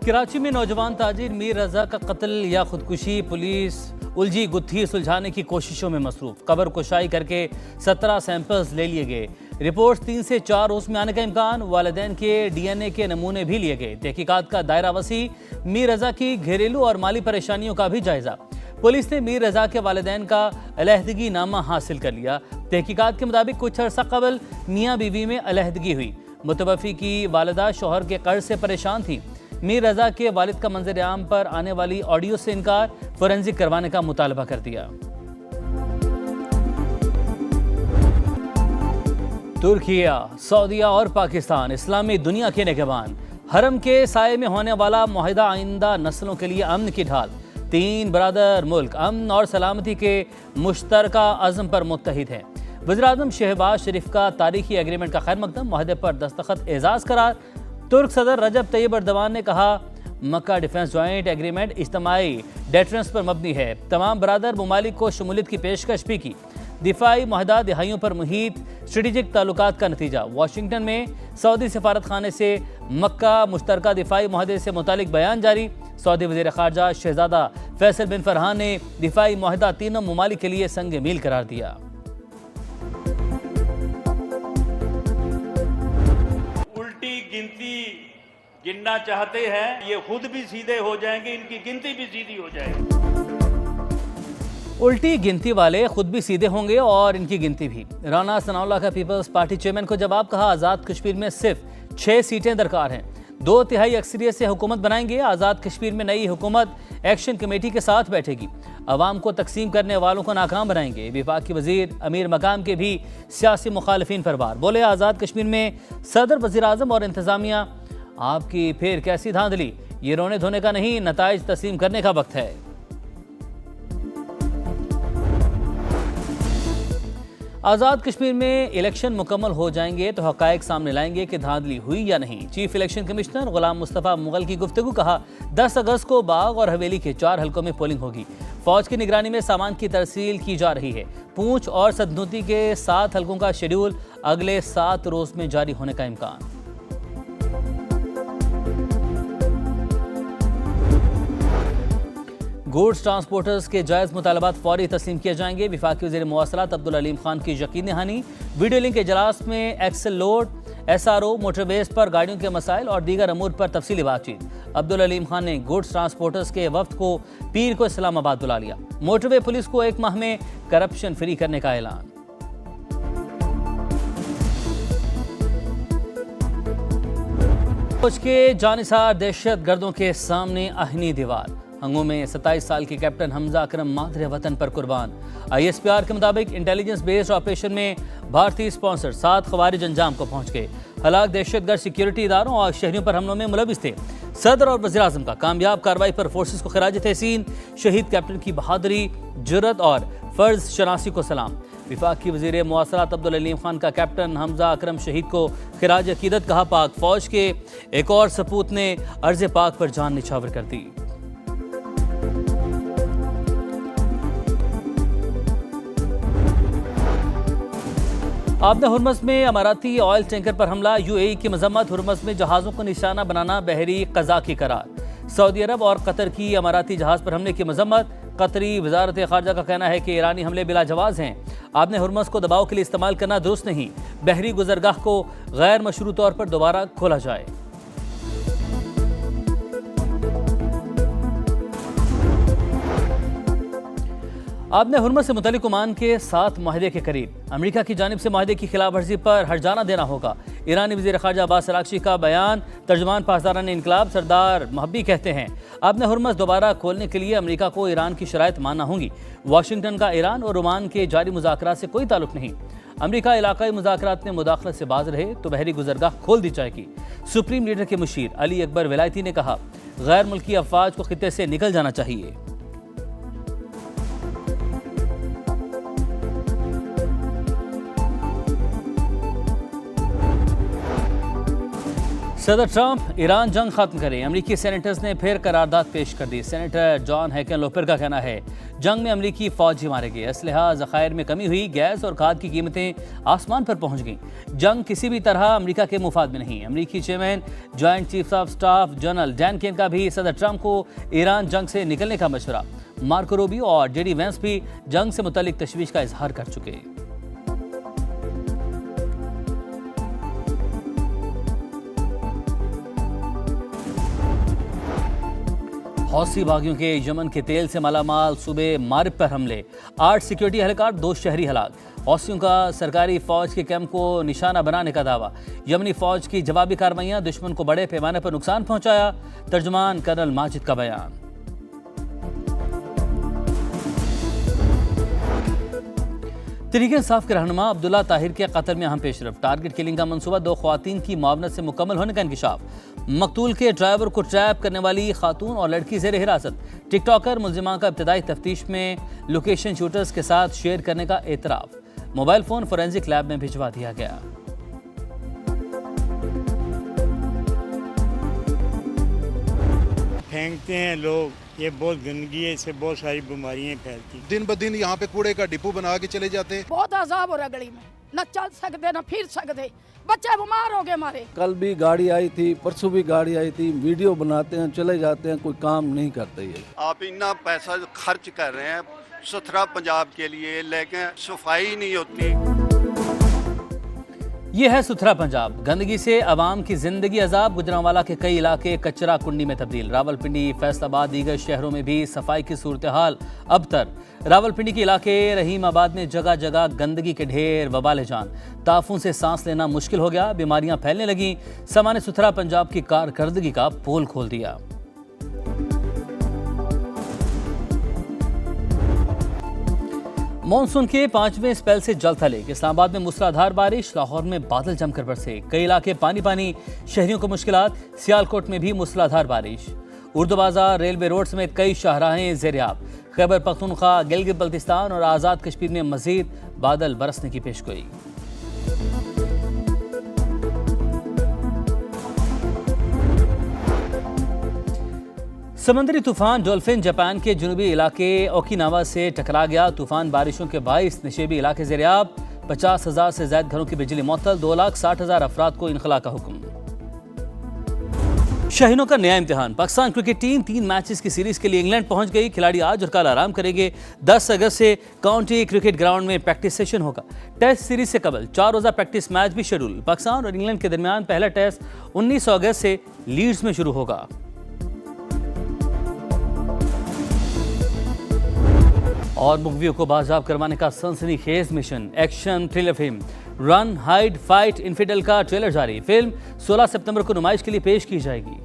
कराची में नौजवान ताजिर मीर रजा का कत्ल या खुदकुशी, पुलिस उलझी गुत्थी सुलझाने की कोशिशों में मसरूफ। कब्र कुशाई करके 17 सैंपल्स ले लिए गए। रिपोर्ट 3 से 4 रोज में आने का इम्कान। वालिदैन के DNA के नमूने भी लिए गए। तहकीकात का दायरा वसी। मीर रजा की घरेलू और माली परेशानियों का भी जायजा। पुलिस ने मीर रजा के वालिदैन का अलहदगी नामा हासिल कर लिया। तहकीकात के मुताबिक कुछ अर्सा कबल मियाँ बीवी में अलहदगी हुई। मुतवफ़ी की वालिदा शोहर के कर्ज से परेशान थी। मीर रजा के वालिद का मंजर आम पर आने वाली ऑडियो से इनकार, फोरेंसिक करवाने का मुतालबा कर दिया। तुर्किया, सऊदीया और पाकिस्तान इस्लामी दुनिया के निगहबान। हरम के साये में होने वाला मुआहिदा आइंदा नस्लों के लिए अमन की ढाल। 3 बरादर मुल्क अमन और सलामती के मुश्तरका अज़्म पर मुत्तहिद हैं। वज़ीर-ए-आज़म शहबाज शरीफ का तारीखी एग्रीमेंट का खैर मकदम, मुआहदे पर दस्तखत एजाज़ करार। तुर्क सदर रजब तैयब एर्दोगान ने कहा, मक्का डिफेंस जॉइंट एग्रीमेंट इज्तिमाई डेटरेंस पर मबनी है। तमाम बरादर ममालिक को शमूलियत की पेशकश भी की। दिफाई मुआहदा दिहाइयों पर मुहित स्ट्रेटेजिक ताल्लुकात का नतीजा। वाशिंगटन में सऊदी सफारत खाने से मक्का मुश्तरका दिफाई मुआहदे से मुतालिक बयान जारी। सऊदी वज़ीर ख़ारजा शहजादा फैसल बिन फरहान ने दिफाई मुआहदा तीनों ममालिक के लिए संग मील करार दिया। गिनती गिनना चाहते हैं, ये खुद भी सीधे हो जाएंगे, इनकी गिनती भी सीधी हो जाएगी। उल्टी गिनती वाले खुद भी सीधे होंगे और इनकी गिनती भी। राना सनाउल्लाह का पीपल्स पार्टी चेयरमैन को जवाब, कहा आज़ाद कश्मीर में सिर्फ 6 सीटें दरकार हैं। 2/3 अक्सरियत से हुकूमत बनाएंगे। आज़ाद कश्मीर में नई हुकूमत एक्शन कमेटी के साथ बैठेगी। अवाम को तकसीम करने वालों को नाकाम बनाएंगे। विफाक के वजीर अमीर मकाम के भी सियासी मुखालिफिन पर वार। बोले, आज़ाद कश्मीर में सदर, वज़ीर आज़म और इंतज़ामिया आपकी फिर कैसी धांधली। ये रोने धोने का नहीं, नताइज तस्लीम करने का वक्त है। आज़ाद कश्मीर में इलेक्शन मुकम्मल हो जाएंगे तो हक़ाइक़ सामने लाएंगे कि धांधली हुई या नहीं। चीफ इलेक्शन कमिश्नर गुलाम मुस्तफ़ा मुगल की गुफ्तगू, कहा 10 अगस्त को बाग और हवेली के 4 हलकों में पोलिंग होगी। फौज की निगरानी में सामान की तरसील की जा रही है। पूंछ और सदनूती के 7 हलकों का शेड्यूल अगले 7 रोज में जारी होने का इम्कान। गुड्स ट्रांसपोर्टर्स के जायज़ मुतालबात फौरी तस्लीम किए जाएंगे। वफाकी वज़ीर मवासलात अब्दुल अलीम खान की यकीन दहानी। वीडियो लिंक इजलास में एक्सल लोड, SRO, मोटरवेज पर गाड़ियों के मसाइल और दीगर अमूर पर तफसीली बातचीत। अब्दुल अलीम खान ने गुड्स ट्रांसपोर्टर्स के वफ्द को पीर को इस्लामाबाद बुला लिया। मोटरवे पुलिस को 1 माह में करप्शन फ्री करने का ऐलान। फौज के जानिसार दहशत गर्दों के सामने अहनी दीवार। हंगू में 27 साल के कैप्टन हमजा अकरम मादरे वतन पर कुर्बान। ISPR के मुताबिक इंटेलिजेंस बेस्ड ऑपरेशन में भारतीय स्पॉन्सर 7 खवारिज अंजाम को पहुंच गए। हलाक दहशतगर्द सिक्योरिटी इदारों और शहरियों पर हमलों में मुलविस थे। सदर और वज़ीर आज़म का कामयाब कार्रवाई पर फोर्सेस को खिराज तहसीन। शहीद कैप्टन की बहादुरी, जुर्रत और फ़र्ज शनासी को सलाम। विफाकी वज़ीर मवासलात अब्दुल अलीम खान का कैप्टन हमजा अकरम शहीद को खिराज अकीदत, कहा पाक फौज के एक और सपूत ने अर्ज़ पाक पर जान निछावर कर दी। आपने हुर्मस में अमाराती ऑयल टैंकर पर हमला। UAE की मजम्मत। हुर्मस में जहाज़ों को निशाना बनाना बहरी क़ज़ा की करार। सऊदी अरब और कतर की अमाराती जहाज़ पर हमले की मजम्मत। कतरी वजारत ख़ारजा का कहना है कि ईरानी हमले बिला जवाज़ हैं। आपने हुर्मस को दबाव के लिए इस्तेमाल करना दुरुस्त नहीं। बहरी गुजरगाह को गैर मशरू तौर पर दोबारा खोला जाए। आपने हुर्मस से मुतल्लिक़ ओमान के साथ माहिदे के करीब। अमेरिका की जानिब से माहिदे की खिलाफ वर्जी पर हर्जाना देना होगा। ईरानी वज़ीर ख़ारजा अब्बास अराग़ची का बयान। तर्जुमान पासदारान इनकलाब सरदार महबी कहते हैं, आपने हुर्मस दोबारा खोलने के लिए अमेरिका को ईरान की शराइत मानना होंगी। वाशिंगटन का ईरान और ओमान के जारी मुज़ाकरात से कोई ताल्लुक़ नहीं। अमेरिका इलाकाई मुज़ाकरात में मुदाखलत से बाज रहे तो बहरी गुजरगाह खोल दी जाएगी। सुप्रीम लीडर के मुशीर अली अकबर विलायती ने कहा, गैर मुल्की अफवाज को खित्ते से निकल जाना चाहिए। सदर ट्रंप ईरान जंग खत्म करे। अमेरिकी सेनेटर्स ने फिर करारदाद पेश कर दी। सेनेटर जॉन हैकेनलोपर का कहना है, जंग में अमरीकी फौजी मारे गए, असलहा ज़खायर में कमी हुई, गैस और खाद की कीमतें आसमान पर पहुंच गईं। जंग किसी भी तरह अमेरिका के मुफाद में नहीं। अमरीकी chairman joint chief of staff general Dan Caine का भी सदर ट्रंप को ईरान जंग से निकलने का मशवरा। मार्को रूबियो और जेडी वेंस भी जंग से मुतल्लिक तशवीश का इजहार कर चुके। हौसी बागियों के यमन के तेल से मालामाल सूबे मारिब पर हमले, 8 सिक्योरिटी एहलकार, 2 शहरी हलाक। हौसियों का सरकारी फौज के कैंप को निशाना बनाने का दावा। यमनी फौज की जवाबी कार्रवाइयां दुश्मन को बड़े पैमाने पर नुकसान पहुंचाया। तर्जुमान कर्नल माजिद का बयान। तहरीक इंसाफ के रहनुमा अब्दुल्ला ताहिर के कत्ल में अहम पेशरफ। टारगेट किलिंग का मंसूबा 2 ख्वातीन की मुआवनत से मुकम्मल होने का इंकशाफ। मकतूल के ड्राइवर को ट्रैप करने वाली खातून और लड़की ज़ेर हिरासत। टिकटॉकर मुलजिमा का इब्तदाई तफ्तीश में लोकेशन शूटर्स के साथ शेयर करने का एतराफ़। मोबाइल फ़ोन फोरेंसिक लैब में भिजवा दिया गया। फेंकते हैं लोग, ये बहुत गंदगी है, इससे बहुत सारी बीमारियां फैलती। दिन ब दिन यहाँ पे कूड़े का डिपो बना के चले जाते हैं। बहुत अजाब हो रहा गली में, न चल सकते न फिर सकते, बच्चे बीमार हो गए हमारे। कल भी गाड़ी आई थी, परसों भी गाड़ी आई थी, वीडियो बनाते हैं चले जाते हैं, कोई काम नहीं करते ये। आप इतना पैसा खर्च कर रहे हैं सुथरा पंजाब के लिए, लेकिन सफाई नहीं होती। ये है सुथरा पंजाब। गंदगी से आवाम की जिंदगी अजाब। गुजरांवाला के कई इलाके कचरा कुंडी में तब्दील। रावलपिंडी, फैसलाबाद, दीगर शहरों में भी सफाई की सूरत हाल अबतर। रावलपिंडी के इलाके रहीमाबाद में जगह जगह गंदगी के ढेर, वबाल जान। ताफून से सांस लेना मुश्किल हो गया, बीमारियां फैलने लगी। सामान्य सुथरा पंजाब की कारकर्दगी का पोल खोल दिया। मॉनसून के 5वें स्पेल से जल थले। इस्लामाबाद में मूसलाधार बारिश, लाहौर में बादल जमकर बरसे, कई इलाके पानी पानी, शहरियों को मुश्किलात। सियालकोट में भी मूसलाधार बारिश। उर्दू बाजार, रेलवे रोड समेत कई शाहराहें ज़ेरियाब। खैबर पख्तूनख्वा, गिलगित बल्तिस्तान और आज़ाद कश्मीर में मजीद बादल बरसने की पेशगोई। समंदरी तूफान डॉल्फिन जापान के जनूबी इलाके ओकिनावा से टकरा गया। तूफान बारिशों के बाइस नशेबी इलाके ज़ेरियाब। 50,000 से ज्यादा घरों की बिजली मुअत्तल। 2,60,000 अफराद को इनखला का हुक्म। शाहीनों का नया इम्तिहान। पाकिस्तान क्रिकेट टीम 3 मैचेस की सीरीज के लिए इंग्लैंड पहुंच गई। खिलाड़ी आज और कल आराम करेंगे। 10 अगस्त से काउंटी क्रिकेट ग्राउंड में प्रैक्टिस सेशन होगा। टेस्ट सीरीज से कबल 4 रोजा प्रैक्टिस मैच भी शेड्यूल। पाकिस्तान और इंग्लैंड के दरमियान पहला टेस्ट 19 अगस्त से लीड्स में शुरू होगा। और मुगवियों को बाज़ाब करवाने का सनसनीखेज मिशन। Action thriller film run hide fight infidel का ट्रेलर जारी। फिल्म 16 सितंबर को नुमाइश के लिए पेश की जाएगी।